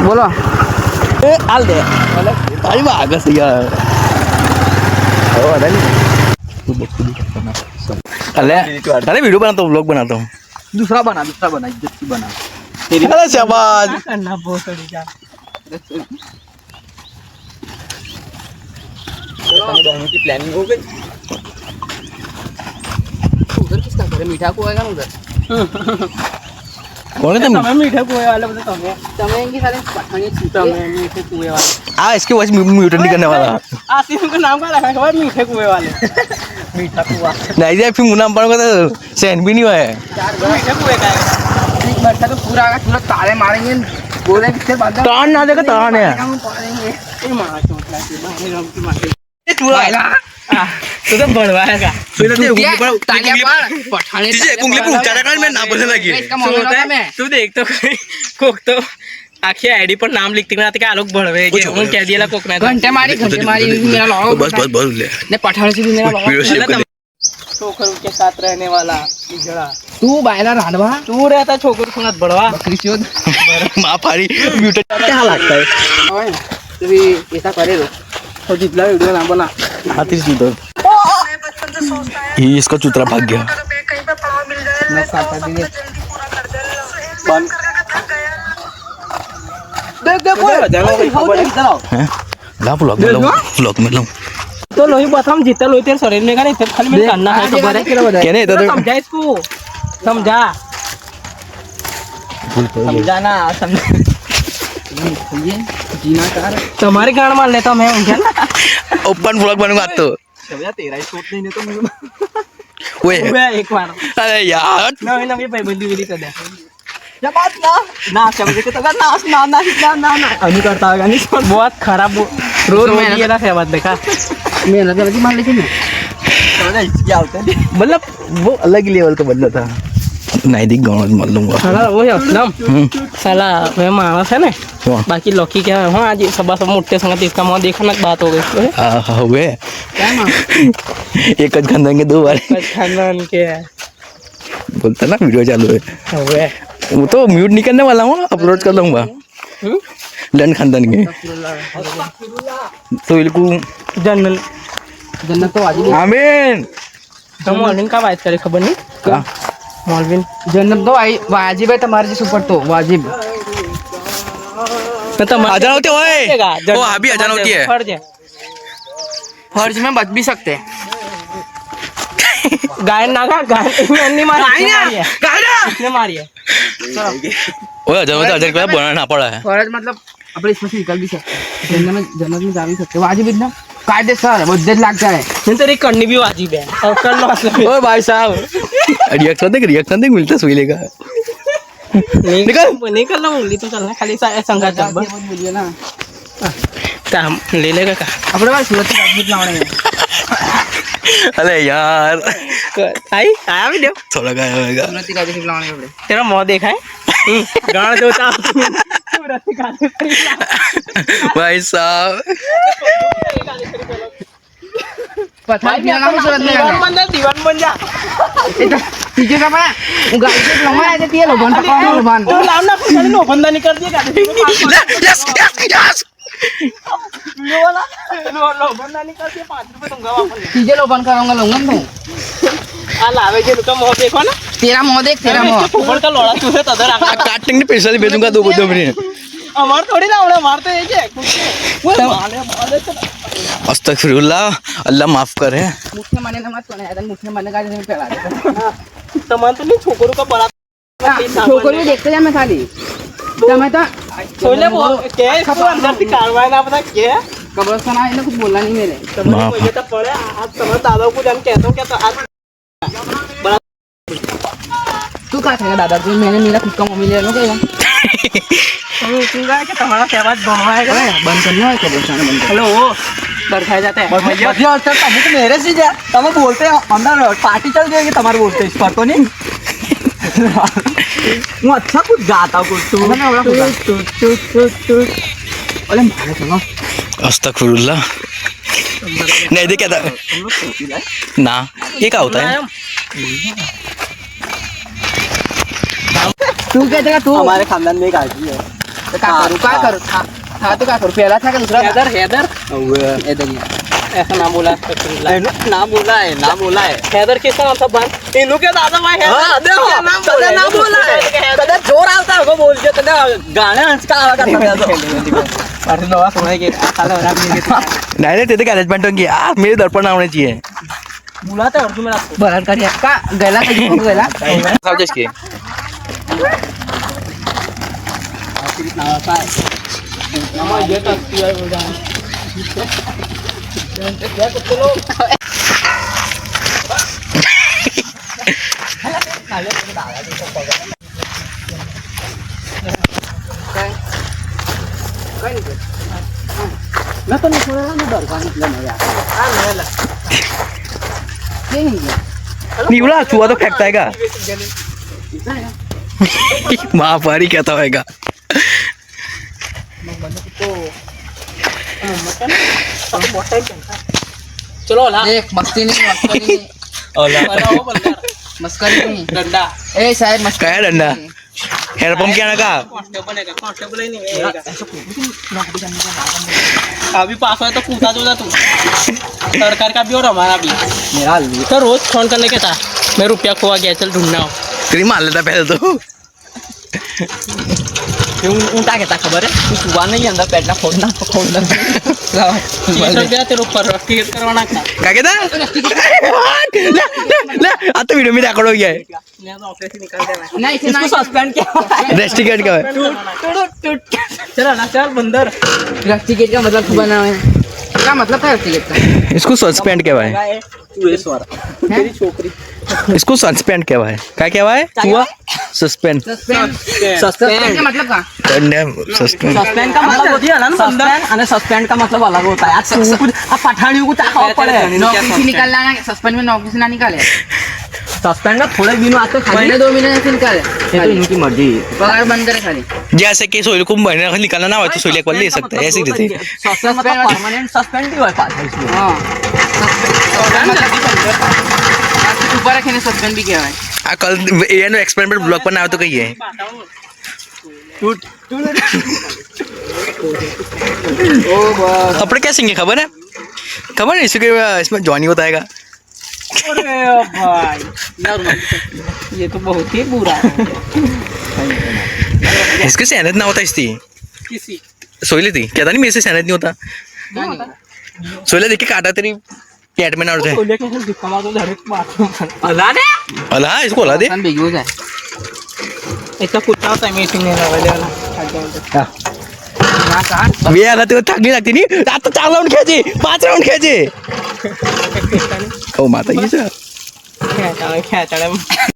बोलो हाल दे तारी में आगे से यार अरे वीडियो बनाता हूँ, व्लॉग बनाता हूँ। दूसरा बना इज्जत की बना। अरे शाबाश करना बहुत का की प्लानिंग हो गई। उधर किसका घर है? मीठा को आएगा ना उधर। कौन है तुम? मीठे कुएं वाले बोले तमें इनकी सारे पठानी तमें मीठे कुएं वाले। इसकी वॉइस म्यूटेट नहीं करने वाला। आसिफ का नाम क्या रखा है? मीठे कुएं वाले। मीठा कुआं नहीं यार, फिर मुनाम पढ़ को तो सहन भी नहीं हुआ है। मीठे कुएं का है। एक बच्चा तो पूरा आगा पूरा ताले मारेंगे, बोले किससे बात तान ना देगा तान है। हम पाएंगे ये मार चोट लगी मारे हम की मारे चूड़ा तो बनवाएगा सुन ले तालियां मार पठाने तुझे कुंगली पे ऊंचा रखा, मैं ना बोलने लगी। इसका मोबाइल होता मैं तू देख तो कोक तो आखिर आईडी पर नाम लिखते ना के आलोक बढ़वे जे हम कह दिया कोक ना घंटे मारी मेरा लॉग बस ले ने पठाने से भी मेरा लॉग छोकरों के साथ रहने वाला बिगड़ा तू बायला रांधवा तू रहता छोकर सुनत बड़वा बकरी चोद मां पारी म्यूटेट क्या लगता है? ओए तू भी ऐसा करे रो तो जितना वीडियो ना बना हाथी से उधर ये इसका चुतरा भाग गया। मैं काटा दिए देख देख ओए हैं ला व्लॉग में लाऊं तो लोही बथम जीता लोही तेरे शरीर में का नहीं सिर्फ खाली में करना है तो बड़े कहने तो समझा इसको समझा समझाना समझ जीना कार तुम्हारे गाड़ मार लेता मैं उनके ना ओपन व्लॉग बनूंगा तो समझा तेरा ही शॉट नहीं तो मुझे ओए एक बार अरे यार ना ना ये भाई बंदी तो दे क्या बात ना समझ के तो ना अनु करता होगा नहीं बहुत खराब रोज मेहनत ये रखा बात देखा मेहनत लगी मान लेकिन क्या होता है मतलब वो अलग ही लेवल का बंदा था। नहीं दिख गाँव मार लूंगा साला वो है असलम साला मैं मानस है ना बाकी लौकी क्या है हाँ आज सब मुट्टे संगत इसका मुँह देखना बात हो गई हुए एक खानदान के 2 बार खानदान के बोलता ना वीडियो चालू है हुए वो तो म्यूट नहीं करने वाला हूँ, अपलोड कर दूंगा लन खानदान के तो बिल्कुल जन्नत तो वाजिब आमीन। तो मॉर्निंग का बात करे खबर नहीं का मॉलविन जन्नत तो वाजिब है तुम्हारे जिस ऊपर तो वाजिब अजान होती है वो अभी अजान होती है फर्ज में बच भी सकते हैं गायन ना का गायन नहीं मारी इसने मारी है ओए अजान होता अजान को बोलना ना पड़ा है। फर्ज मतलब अपने इसमें से निकल भी सकते हैं जन्नत में जा भी सकते हैं वाजिब इतना कायदे सर मुद्दत लग जाए नहीं तेरी करनी भी वाजिब है और कर लो ओए भाई साहब रिएक्शन देख मिलता सुई लेगा निकल लो उंगली तो चलना खाली संघा जब बोलिए ना काम ले लेगा का अपने पास सूरत की राजनीति लाने हैं अरे यार आई आया वीडियो थोड़ा गाया होगा सूरत की राजनीति लाने हैं तेरा मुंह देखा है गाड़ दो सूरत की भाई साहब पता है क्या नाम सूरत में दीवान बन जा पीछे का पड़ा वो गाड़ी से लंबा है कि ये लोगों का कौन लोबान वो नाम ना कुछ नहीं बंदा नहीं कर दिया गाड़ी यस वीडियो वाला लो बंदा नहीं कर दिया 5 रुपए दूंगा वापस पीछे लोबान कराऊंगा लूंगा मैं आ लावे के तुम मुंह देखो ना तेरा मुंह देख तेरा मुंह फुफड़ का लोड़ा तू है तदर आ काटने के पैसा भेजूंगा 2 मिनट हमार थोड़ी ना उड़े मारते हैं ये वो माले अस्तगफिरुल्लाह अल्लाह माफ करे। मुठ्ठे मारने ना मत कोने यार मुठ्ठे मारने का जैसे फैला दे तमान तो नहीं छोकरों का बड़ा छोकरी देखते जा मैं खाली मैं तो छोले वो क्या है इसको अंदर से कार्रवाई ना पता क्या है कब्रिस्तान आए ना कुछ बोलना नहीं मेरे मुझे तो पड़े आज समझ दादा को जान कहता हूँ क्या तो आज बड़ा तू कहा था दादा तू मैंने मेरा खुद का मम्मी ले लो क्या कि तुम्हारा सहवाज बनवाएगा बंद करना है कब्रिस्तान बंद हेलो डर खाए जाते हैं भैया तो मेरे से जा तुम बोलते हो अंदर पार्टी चल जाएगी तुम्हारे बोलते इस पर तो नहीं वो अच्छा कुछ गाता कुछ तू अरे मारे सुनो अस्तगफिरुल्लाह नहीं देखा था ना ये क्या होता है तू कहते का तू हमारे खानदान में एक आदमी है तो क्या करूँ था तो क्या करूँ पहला था कि दूसरा था? हैदर हैदर इधर ही ऐसा नाम बोला नाम बोला है हैदर किसका नाम था बन इन्हों के दादा भाई हाँ, देखो, तने नाम बोला है तने जोर आता है बोल के तने गाने हंस का आवाज करता है अरे नवा सुनाई के साला और आप नहीं नहीं नहीं तेरे मैनेजमेंट होंगी मेरे दर्पण ना होने चाहिए बुलाते और तुम्हें आपको बराबर कर का गला का जीवन गला सब्जेक्ट की ये तो है बोला मैं तो नहीं छोड़ रहा मैं डर का निकला नहीं यार ये नहीं है नहीं बोला चूहा तो फेंकता है का महापारी कहता होगा चलो ला देख मस्ती नहीं मस्करी नहीं डंडा ए साहब मस्करी क्या है डंडा हेडपंप क्या ना का कांस्टेबल ही नहीं है अभी पास है तो कूदा दो तू सरकार का भी और हमारा भी मेरा तो रोज फोन करने के था मैं रुपया खोआ गया चल ढूंढना हो तेरी मार लेता पहले तो उनका कहता खबर है तू सुबह नहीं अंदर बैठना खोलना 30 रुपया तेरे ऊपर टिकट करवाना था क्या कहता ले आता वीडियो में रिकॉर्ड हो गया है मैं तो ऑफिस से निकाल देना नहीं इसे इसको सस्पेंड किया रेस्टिकेट का है चल ना चल बंदर टिकट का मतलब बना है क्या मतलब है टिकट का इसको सस्पेंड क्या है तू ये सवार तेरी छोकरी इसको सस्पेंड क्या है क्या क्या है चूहा सस्पेंड सस्पेंड सस्पेंड का मतलब क्या सस्पेंड सस्पेंड का मतलब होती है ना सस्पेंड और सस्पेंड का मतलब अलग होता है आज कुछ अब पठानियों को चाहा पड़े नौकरी से निकालना ना सस्पेंड में नौकरी से ना निकाले सस्पेंड में थोड़े दिनों आते खाली महीने 2 महीने से निकाले ये तो इनकी मर्जी पगार बंद करे खाली जैसे कि सोहेल को महीने निकालना ना हो तो सोहेल एक बार ले सकता है ऐसी रीति सस्पेंड मतलब परमानेंट सस्पेंड ही होता है इसमें हाँ ऊपर रखने सस्पेंड भी किया है कल ये नो एक्सपेरिमेंट ब्लॉग पर ना हो तो कही है कपड़े क्या सिंगे खबर है इसके इसमें जॉनी बताएगा अरे भाई ये तो बहुत ही बुरा है इसके सहनत ना होता इसकी किसी सोहेल थी कहता नहीं मेरे से सहनत नहीं होता सोहेल देख के काटा तेरी पेट में ना उठे बोले कि धक्का मार दो डायरेक्ट मार अल्लाह ने अल्लाह इसको अल्लाह दे बेगूज है ऐसा कुछ होता है मेरे नहीं लगा लेना ना कहा मी आला तेव्हा थक नहीं लागते नहीं आता 4 राउंड खेळायचे 5 राउंड खेळायचे हो माता खेचाळे